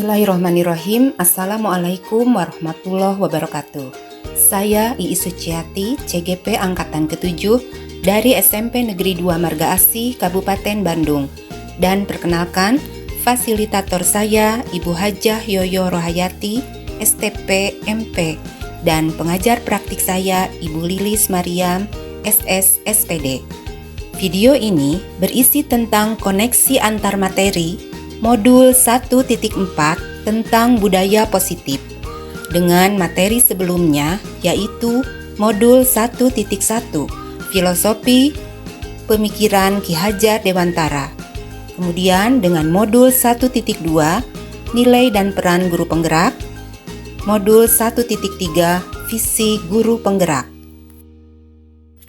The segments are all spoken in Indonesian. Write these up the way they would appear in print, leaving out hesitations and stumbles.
Bismillahirrahmanirrahim. Assalamualaikum warahmatullahi wabarakatuh. Saya Iis Suciati, CGP Angkatan ke-7 dari SMP Negeri 2 Marga Asih, Kabupaten Bandung. Dan perkenalkan, fasilitator saya Ibu Hajah Yoyo Rohayati, STP MP. Dan pengajar praktik saya Ibu Lilis Mariam, SS SPD. Video ini berisi tentang koneksi antar materi Modul 1.4 tentang budaya positif dengan materi sebelumnya yaitu Modul 1.1 Filosofi Pemikiran Ki Hajar Dewantara. Kemudian dengan Modul 1.2 Nilai dan Peran Guru Penggerak, Modul 1.3 Visi Guru Penggerak.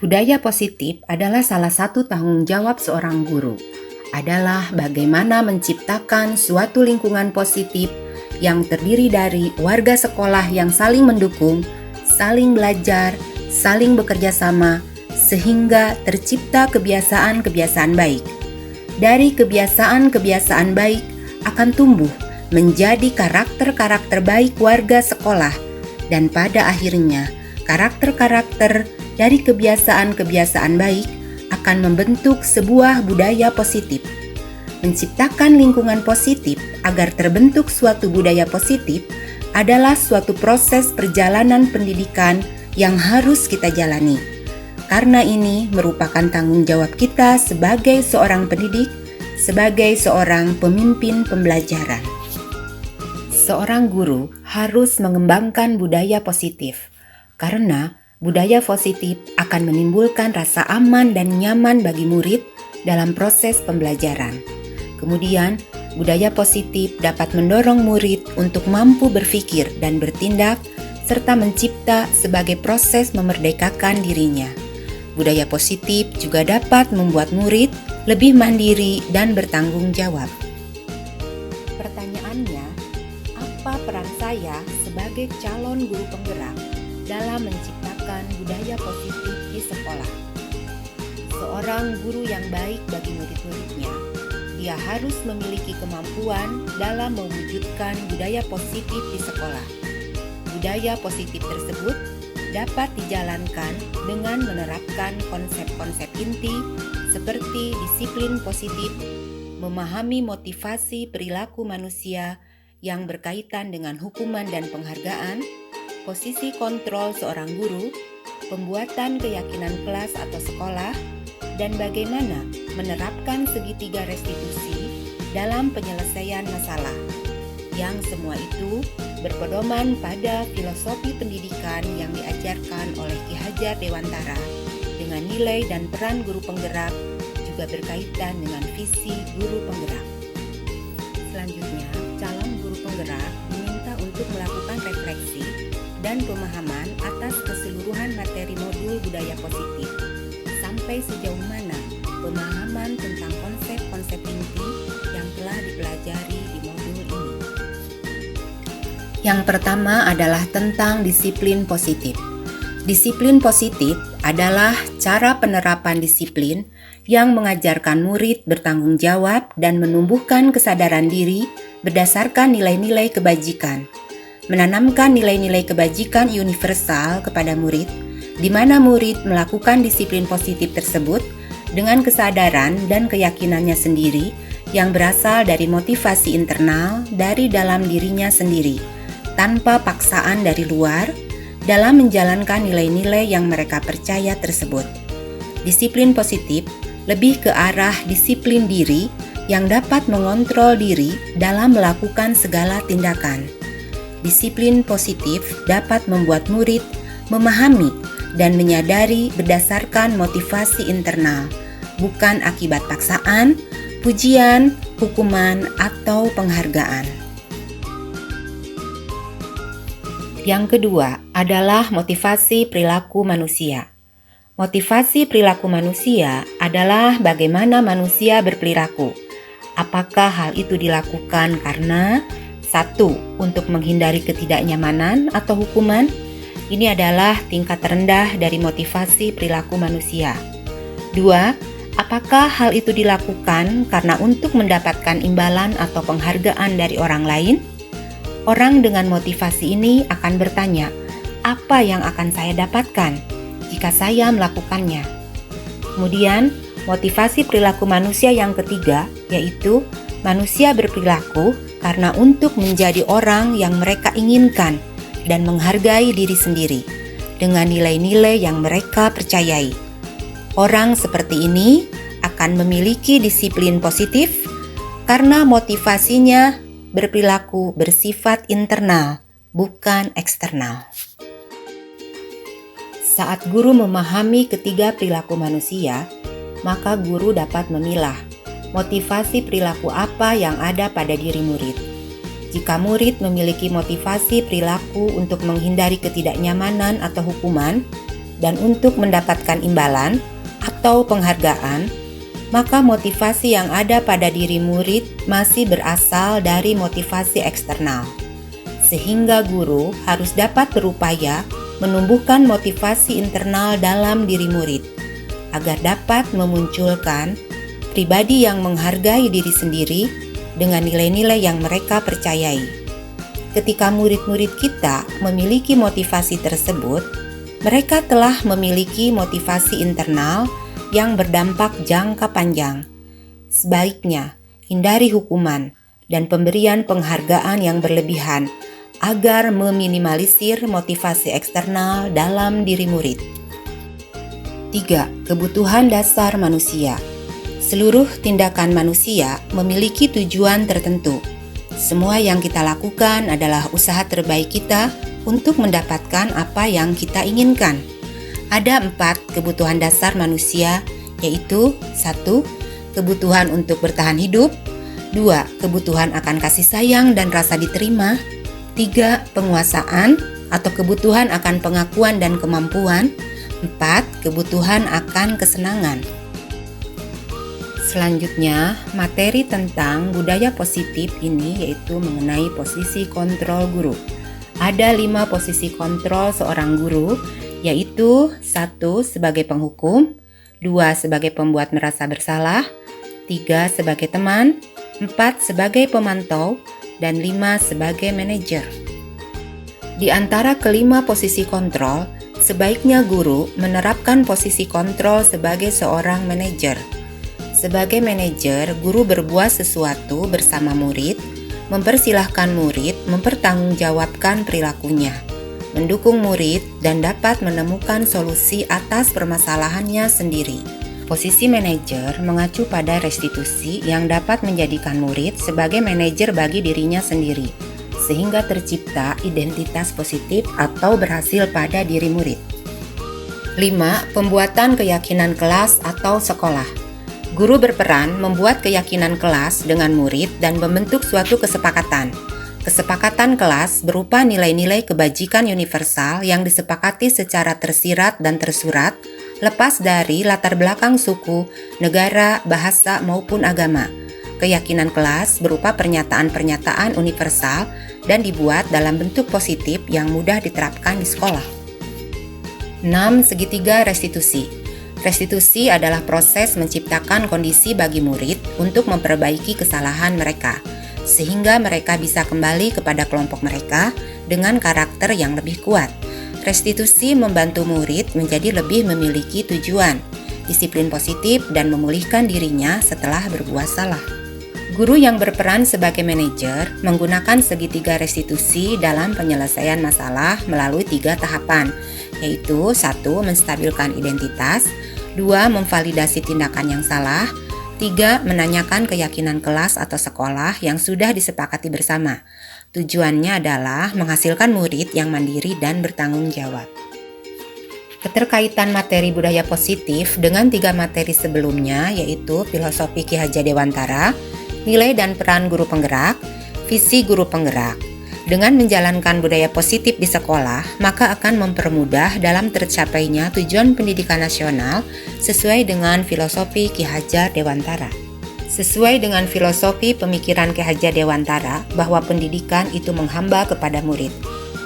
Budaya positif adalah salah satu tanggung jawab seorang guru, adalah bagaimana menciptakan suatu lingkungan positif yang terdiri dari warga sekolah yang saling mendukung, saling belajar, saling bekerja sama, sehingga tercipta kebiasaan-kebiasaan baik. Dari kebiasaan-kebiasaan baik akan tumbuh menjadi karakter-karakter baik warga sekolah, dan pada akhirnya karakter-karakter dari kebiasaan-kebiasaan baik akan membentuk sebuah budaya positif. Menciptakan lingkungan positif agar terbentuk suatu budaya positif adalah suatu proses perjalanan pendidikan yang harus kita jalani. Karena ini merupakan tanggung jawab kita sebagai seorang pendidik, sebagai seorang pemimpin pembelajaran. Seorang guru harus mengembangkan budaya positif, karena budaya positif akan menimbulkan rasa aman dan nyaman bagi murid dalam proses pembelajaran. Kemudian, budaya positif dapat mendorong murid untuk mampu berpikir dan bertindak, serta mencipta sebagai proses memerdekakan dirinya. Budaya positif juga dapat membuat murid lebih mandiri dan bertanggung jawab. Pertanyaannya, apa peran saya sebagai calon guru penggerak dalam menciptakan budaya positif di sekolah? Seorang guru yang baik bagi murid-muridnya, dia harus memiliki kemampuan dalam mewujudkan budaya positif di sekolah. Budaya positif tersebut dapat dijalankan dengan menerapkan konsep-konsep inti seperti disiplin positif, memahami motivasi perilaku manusia yang berkaitan dengan hukuman dan penghargaan, posisi kontrol seorang guru, pembuatan keyakinan kelas atau sekolah, dan bagaimana menerapkan segitiga restitusi dalam penyelesaian masalah. Yang semua itu berpedoman pada filosofi pendidikan yang diajarkan oleh Ki Hajar Dewantara dengan nilai dan peran guru penggerak juga berkaitan dengan visi guru penggerak. Selanjutnya, calon guru penggerak diminta untuk melakukan refleksi dan pemahaman atas keseluruhan materi modul budaya positif. Sampai sejauh mana pemahaman tentang konsep-konsep inti yang telah dipelajari di modul ini. Yang pertama adalah tentang disiplin positif. Disiplin positif adalah cara penerapan disiplin yang mengajarkan murid bertanggung jawab dan menumbuhkan kesadaran diri berdasarkan nilai-nilai kebajikan. Menanamkan nilai-nilai kebajikan universal kepada murid, di mana murid melakukan disiplin positif tersebut dengan kesadaran dan keyakinannya sendiri yang berasal dari motivasi internal dari dalam dirinya sendiri, tanpa paksaan dari luar, dalam menjalankan nilai-nilai yang mereka percaya tersebut. Disiplin positif lebih ke arah disiplin diri yang dapat mengontrol diri dalam melakukan segala tindakan. Disiplin positif dapat membuat murid memahami dan menyadari berdasarkan motivasi internal, bukan akibat paksaan, pujian, hukuman, atau penghargaan. Yang kedua adalah motivasi perilaku manusia. Motivasi perilaku manusia adalah bagaimana manusia berperilaku. Apakah hal itu dilakukan karena 1. Untuk menghindari ketidaknyamanan atau hukuman? Ini adalah tingkat rendah dari motivasi perilaku manusia. 2. Apakah hal itu dilakukan karena untuk mendapatkan imbalan atau penghargaan dari orang lain? Orang dengan motivasi ini akan bertanya, apa yang akan saya dapatkan jika saya melakukannya? Kemudian, motivasi perilaku manusia yang ketiga, yaitu manusia berperilaku karena untuk menjadi orang yang mereka inginkan dan menghargai diri sendiri dengan nilai-nilai yang mereka percayai. Orang seperti ini akan memiliki disiplin positif karena motivasinya berperilaku bersifat internal, bukan eksternal. Saat guru memahami ketiga perilaku manusia, maka guru dapat memilah motivasi perilaku apa yang ada pada diri murid. Jika murid memiliki motivasi perilaku untuk menghindari ketidaknyamanan atau hukuman dan untuk mendapatkan imbalan atau penghargaan, maka motivasi yang ada pada diri murid masih berasal dari motivasi eksternal. Sehingga guru harus dapat berupaya menumbuhkan motivasi internal dalam diri murid, agar dapat memunculkan pribadi yang menghargai diri sendiri dengan nilai-nilai yang mereka percayai. Ketika murid-murid kita memiliki motivasi tersebut, mereka telah memiliki motivasi internal yang berdampak jangka panjang. Sebaiknya, hindari hukuman dan pemberian penghargaan yang berlebihan agar meminimalisir motivasi eksternal dalam diri murid. 3. Kebutuhan dasar manusia. Seluruh tindakan manusia memiliki tujuan tertentu. Semua yang kita lakukan adalah usaha terbaik kita untuk mendapatkan apa yang kita inginkan. Ada 4 kebutuhan dasar manusia, yaitu 1. Kebutuhan untuk bertahan hidup, 2. Kebutuhan akan kasih sayang dan rasa diterima, 3. Penguasaan atau kebutuhan akan pengakuan dan kemampuan, 4. Kebutuhan akan kesenangan. Selanjutnya, materi tentang budaya positif ini yaitu mengenai posisi kontrol guru. Ada 5 posisi kontrol seorang guru, yaitu 1. Sebagai penghukum, 2. Sebagai pembuat merasa bersalah, 3. Sebagai teman, 4. Sebagai pemantau, dan 5. Sebagai manajer. Di antara kelima posisi kontrol, sebaiknya guru menerapkan posisi kontrol sebagai seorang manajer. Sebagai manajer, guru berbuat sesuatu bersama murid, mempersilahkan murid mempertanggungjawabkan perilakunya, mendukung murid, dan dapat menemukan solusi atas permasalahannya sendiri. Posisi manajer mengacu pada restitusi yang dapat menjadikan murid sebagai manajer bagi dirinya sendiri, sehingga tercipta identitas positif atau berhasil pada diri murid. 5. Pembuatan keyakinan kelas atau sekolah. Guru berperan membuat keyakinan kelas dengan murid dan membentuk suatu kesepakatan. Kesepakatan kelas berupa nilai-nilai kebajikan universal yang disepakati secara tersirat dan tersurat, lepas dari latar belakang suku, negara, bahasa, maupun agama. Keyakinan kelas berupa pernyataan-pernyataan universal dan dibuat dalam bentuk positif yang mudah diterapkan di sekolah. 6. Segitiga restitusi. Restitusi adalah proses menciptakan kondisi bagi murid untuk memperbaiki kesalahan mereka, sehingga mereka bisa kembali kepada kelompok mereka dengan karakter yang lebih kuat. Restitusi membantu murid menjadi lebih memiliki tujuan, disiplin positif, dan memulihkan dirinya setelah berbuat salah. Guru yang berperan sebagai manajer menggunakan segitiga restitusi dalam penyelesaian masalah melalui 3 tahapan, yaitu 1. Menstabilkan identitas, 2. Memvalidasi tindakan yang salah, 3. Menanyakan keyakinan kelas atau sekolah yang sudah disepakati bersama. Tujuannya adalah menghasilkan murid yang mandiri dan bertanggung jawab. Keterkaitan materi budaya positif dengan 3 materi sebelumnya, yaitu filosofi Ki Hajar Dewantara, nilai dan peran guru penggerak, visi guru penggerak. Dengan menjalankan budaya positif di sekolah, maka akan mempermudah dalam tercapainya tujuan pendidikan nasional sesuai dengan filosofi Ki Hajar Dewantara. Sesuai dengan filosofi pemikiran Ki Hajar Dewantara bahwa pendidikan itu menghamba kepada murid.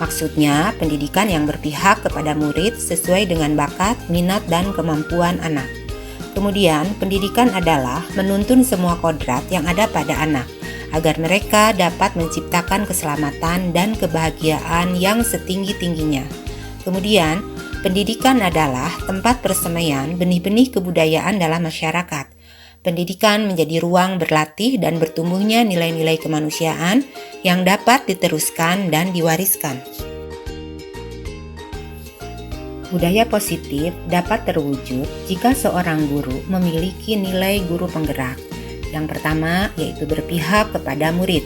Maksudnya, pendidikan yang berpihak kepada murid sesuai dengan bakat, minat, dan kemampuan anak. Kemudian, pendidikan adalah menuntun semua kodrat yang ada pada anak, agar mereka dapat menciptakan keselamatan dan kebahagiaan yang setinggi-tingginya. Kemudian, pendidikan adalah tempat persemaian benih-benih kebudayaan dalam masyarakat. Pendidikan menjadi ruang berlatih dan bertumbuhnya nilai-nilai kemanusiaan yang dapat diteruskan dan diwariskan. Budaya positif dapat terwujud jika seorang guru memiliki nilai guru penggerak. Yang pertama yaitu berpihak kepada murid,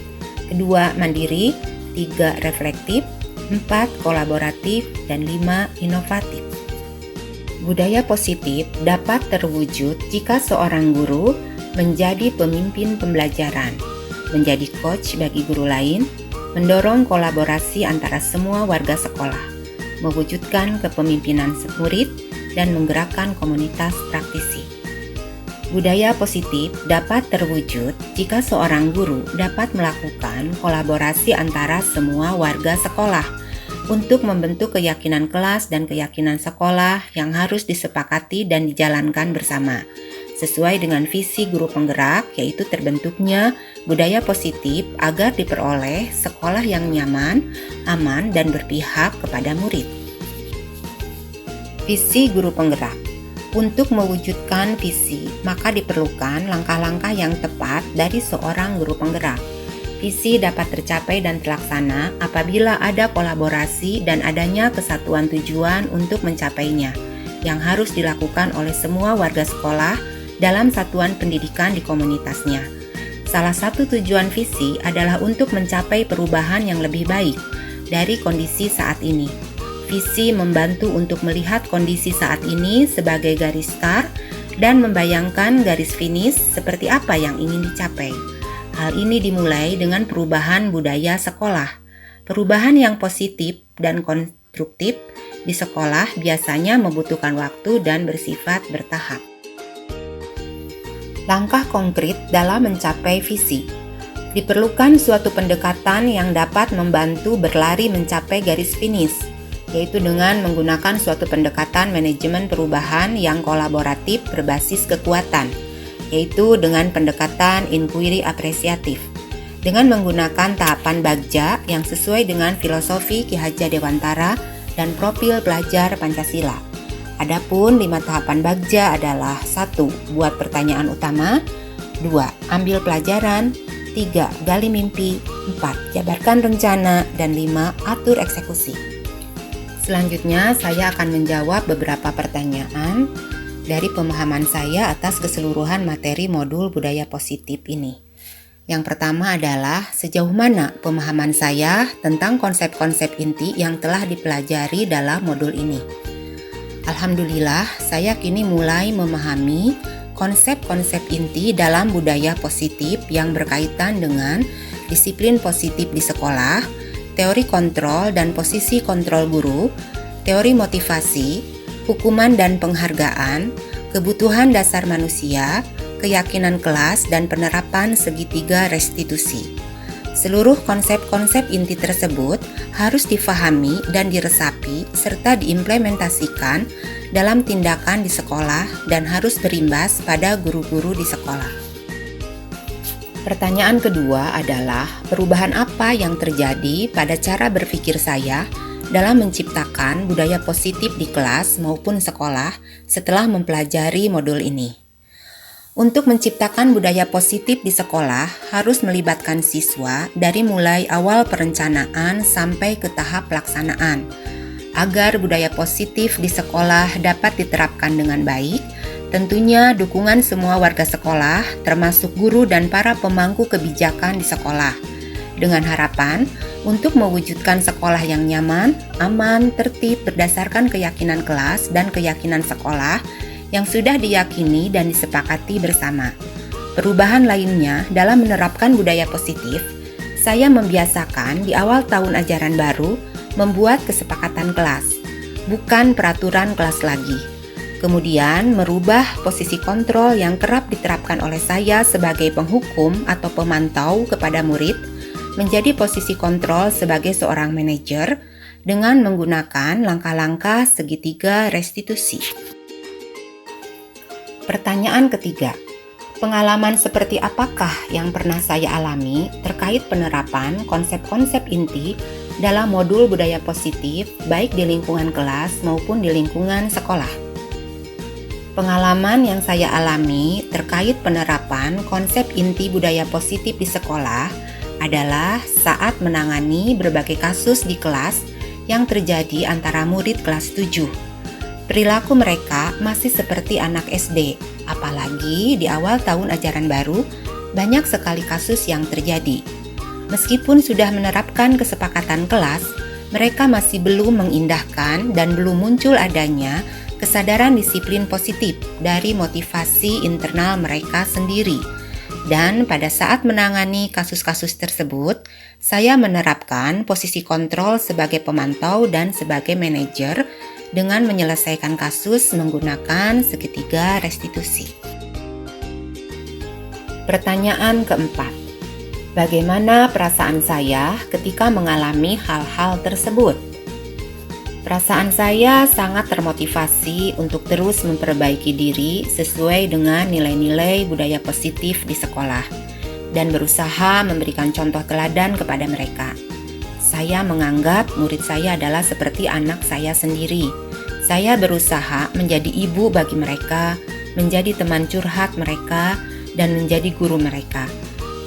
kedua mandiri, 3 reflektif, 4 kolaboratif, dan 5 inovatif. Budaya positif dapat terwujud jika seorang guru menjadi pemimpin pembelajaran, menjadi coach bagi guru lain, mendorong kolaborasi antara semua warga sekolah, mewujudkan kepemimpinan murid, dan menggerakkan komunitas praktisi. Budaya positif dapat terwujud jika seorang guru dapat melakukan kolaborasi antara semua warga sekolah untuk membentuk keyakinan kelas dan keyakinan sekolah yang harus disepakati dan dijalankan bersama, sesuai dengan visi guru penggerak, yaitu terbentuknya budaya positif agar diperoleh sekolah yang nyaman, aman, dan berpihak kepada murid. Visi guru penggerak. Untuk mewujudkan visi, maka diperlukan langkah-langkah yang tepat dari seorang guru penggerak. Visi dapat tercapai dan terlaksana apabila ada kolaborasi dan adanya kesatuan tujuan untuk mencapainya, yang harus dilakukan oleh semua warga sekolah dalam satuan pendidikan di komunitasnya. Salah satu tujuan visi adalah untuk mencapai perubahan yang lebih baik dari kondisi saat ini. Visi membantu untuk melihat kondisi saat ini sebagai garis start dan membayangkan garis finish seperti apa yang ingin dicapai. Hal ini dimulai dengan perubahan budaya sekolah. Perubahan yang positif dan konstruktif di sekolah biasanya membutuhkan waktu dan bersifat bertahap. Langkah konkret dalam mencapai visi. Diperlukan suatu pendekatan yang dapat membantu berlari mencapai garis finish, yaitu dengan menggunakan suatu pendekatan manajemen perubahan yang kolaboratif berbasis kekuatan, yaitu dengan pendekatan inquiry apresiatif, dengan menggunakan tahapan Bagja yang sesuai dengan filosofi Ki Hajar Dewantara dan profil pelajar Pancasila. Adapun 5 tahapan Bagja adalah: 1. Buat pertanyaan utama, 2. Ambil pelajaran, 3. Gali mimpi, 4. Jabarkan rencana, dan 5. Atur eksekusi. Selanjutnya saya akan menjawab beberapa pertanyaan dari pemahaman saya atas keseluruhan materi modul budaya positif ini. Yang pertama adalah sejauh mana pemahaman saya tentang konsep-konsep inti yang telah dipelajari dalam modul ini. Alhamdulillah, saya kini mulai memahami konsep-konsep inti dalam budaya positif yang berkaitan dengan disiplin positif di sekolah, teori kontrol dan posisi kontrol guru, teori motivasi, hukuman dan penghargaan, kebutuhan dasar manusia, keyakinan kelas, dan penerapan segitiga restitusi. Seluruh konsep-konsep inti tersebut harus difahami dan diresapi serta diimplementasikan dalam tindakan di sekolah dan harus berimbas pada guru-guru di sekolah. Pertanyaan kedua adalah perubahan apa yang terjadi pada cara berpikir saya dalam menciptakan budaya positif di kelas maupun sekolah setelah mempelajari modul ini. Untuk menciptakan budaya positif di sekolah harus melibatkan siswa dari mulai awal perencanaan sampai ke tahap pelaksanaan. Agar budaya positif di sekolah dapat diterapkan dengan baik, tentunya dukungan semua warga sekolah termasuk guru dan para pemangku kebijakan di sekolah. Dengan harapan untuk mewujudkan sekolah yang nyaman, aman, tertib berdasarkan keyakinan kelas dan keyakinan sekolah yang sudah diyakini dan disepakati bersama. Perubahan lainnya dalam menerapkan budaya positif, saya membiasakan di awal tahun ajaran baru membuat kesepakatan kelas, bukan peraturan kelas lagi. Kemudian merubah posisi kontrol yang kerap diterapkan oleh saya sebagai penghukum atau pemantau kepada murid menjadi posisi kontrol sebagai seorang manajer dengan menggunakan langkah-langkah segitiga restitusi. Pertanyaan ketiga, Pengalaman seperti apakah yang pernah saya alami terkait penerapan konsep-konsep inti dalam modul budaya positif baik di lingkungan kelas maupun di lingkungan sekolah? Pengalaman yang saya alami terkait penerapan konsep inti budaya positif di sekolah adalah saat menangani berbagai kasus di kelas yang terjadi antara murid kelas 7. Perilaku mereka masih seperti anak SD, apalagi di awal tahun ajaran baru banyak sekali kasus yang terjadi. Meskipun sudah menerapkan kesepakatan kelas, mereka masih belum mengindahkan dan belum muncul adanya kesadaran disiplin positif dari motivasi internal mereka sendiri. Dan pada saat menangani kasus-kasus tersebut, saya menerapkan posisi kontrol sebagai pemantau dan sebagai manajer dengan menyelesaikan kasus menggunakan segitiga restitusi. Pertanyaan keempat, bagaimana perasaan saya ketika mengalami hal-hal tersebut? Perasaan saya sangat termotivasi untuk terus memperbaiki diri sesuai dengan nilai-nilai budaya positif di sekolah dan berusaha memberikan contoh teladan kepada mereka. Saya menganggap murid saya adalah seperti anak saya sendiri. Saya berusaha menjadi ibu bagi mereka, menjadi teman curhat mereka, dan menjadi guru mereka.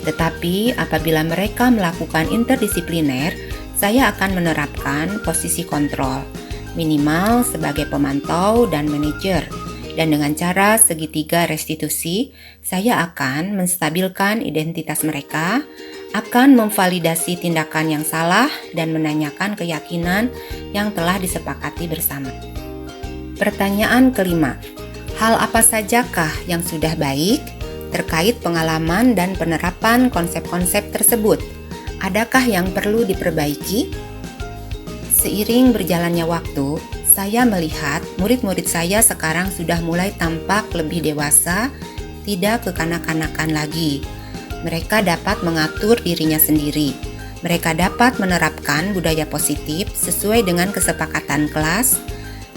Tetapi apabila mereka melakukan interdisipliner, saya akan menerapkan posisi kontrol, minimal sebagai pemantau dan manajer. Dan dengan cara segitiga restitusi, saya akan menstabilkan identitas mereka, akan memvalidasi tindakan yang salah dan menanyakan keyakinan yang telah disepakati bersama. Pertanyaan kelima, hal apa sajakah yang sudah baik terkait pengalaman dan penerapan konsep-konsep tersebut? Adakah yang perlu diperbaiki? Seiring berjalannya waktu, saya melihat murid-murid saya sekarang sudah mulai tampak lebih dewasa, tidak kekanak-kanakan lagi. Mereka dapat mengatur dirinya sendiri. Mereka dapat menerapkan budaya positif sesuai dengan kesepakatan kelas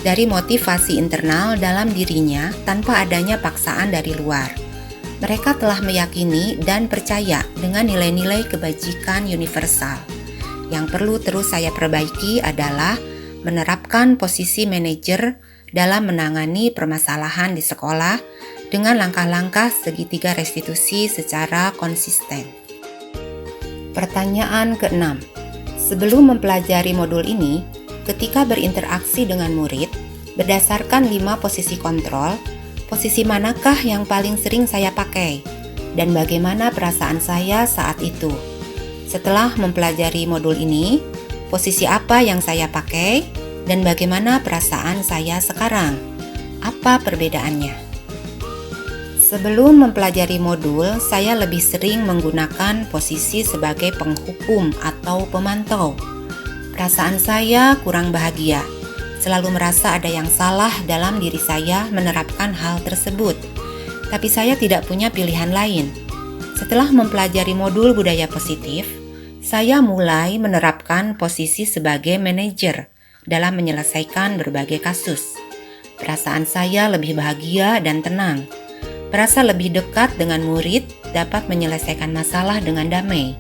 dari motivasi internal dalam dirinya tanpa adanya paksaan dari luar. Mereka telah meyakini dan percaya dengan nilai-nilai kebajikan universal. Yang perlu terus saya perbaiki adalah menerapkan posisi manajer dalam menangani permasalahan di sekolah dengan langkah-langkah segitiga restitusi secara konsisten. Pertanyaan keenam, sebelum mempelajari modul ini, ketika berinteraksi dengan murid, berdasarkan 5 posisi kontrol, posisi manakah yang paling sering saya pakai? Dan bagaimana perasaan saya saat itu? Setelah mempelajari modul ini, posisi apa yang saya pakai? Dan bagaimana perasaan saya sekarang? Apa perbedaannya? Sebelum mempelajari modul, saya lebih sering menggunakan posisi sebagai penghukum atau pemantau. Perasaan saya kurang bahagia, selalu merasa ada yang salah dalam diri saya menerapkan hal tersebut. Tapi saya tidak punya pilihan lain. Setelah mempelajari modul budaya positif, saya mulai menerapkan posisi sebagai manajer dalam menyelesaikan berbagai kasus. Perasaan saya lebih bahagia dan tenang. Merasa lebih dekat dengan murid, dapat menyelesaikan masalah dengan damai,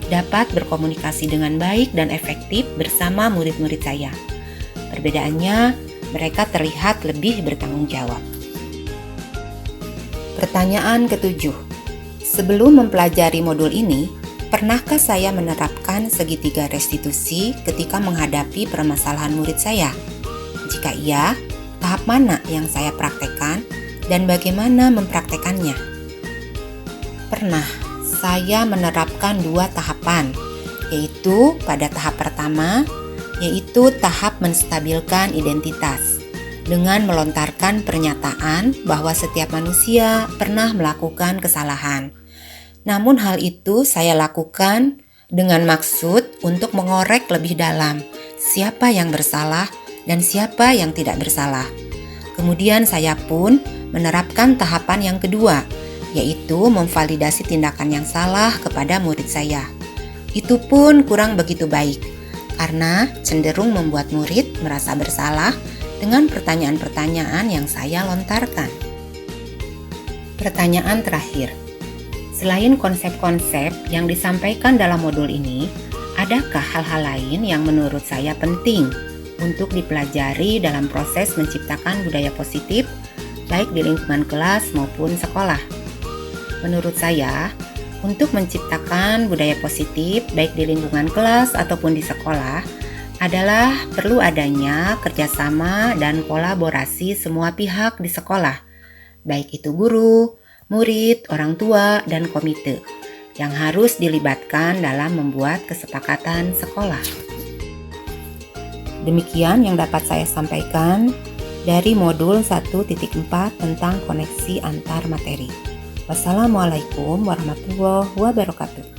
dapat berkomunikasi dengan baik dan efektif bersama murid-murid saya. Perbedaannya, mereka terlihat lebih bertanggung jawab. Pertanyaan ketujuh, sebelum mempelajari modul ini, pernahkah saya menerapkan segitiga restitusi ketika menghadapi permasalahan murid saya? Jika iya, tahap mana yang saya praktekkan? Dan bagaimana mempraktekannya? Pernah, saya menerapkan 2 tahapan, yaitu pada tahap pertama, yaitu tahap menstabilkan identitas, dengan melontarkan pernyataan bahwa setiap manusia pernah melakukan kesalahan. Namun hal itu saya lakukan dengan maksud untuk mengorek lebih dalam siapa yang bersalah dan siapa yang tidak bersalah. Kemudian saya pun menerapkan tahapan yang kedua, yaitu memvalidasi tindakan yang salah kepada murid saya. Itu pun kurang begitu baik, karena cenderung membuat murid merasa bersalah dengan pertanyaan-pertanyaan yang saya lontarkan. Pertanyaan terakhir. Selain konsep-konsep yang disampaikan dalam modul ini, adakah hal-hal lain yang menurut saya penting untuk dipelajari dalam proses menciptakan budaya positif, baik di lingkungan kelas maupun sekolah? Menurut saya, untuk menciptakan budaya positif, baik di lingkungan kelas ataupun di sekolah, adalah perlu adanya kerjasama dan kolaborasi semua pihak di sekolah, baik itu guru, murid, orang tua, dan komite yang harus dilibatkan dalam membuat kesepakatan sekolah. Demikian yang dapat saya sampaikan dari modul 1.4 tentang koneksi antar materi. Wassalamualaikum warahmatullahi wabarakatuh.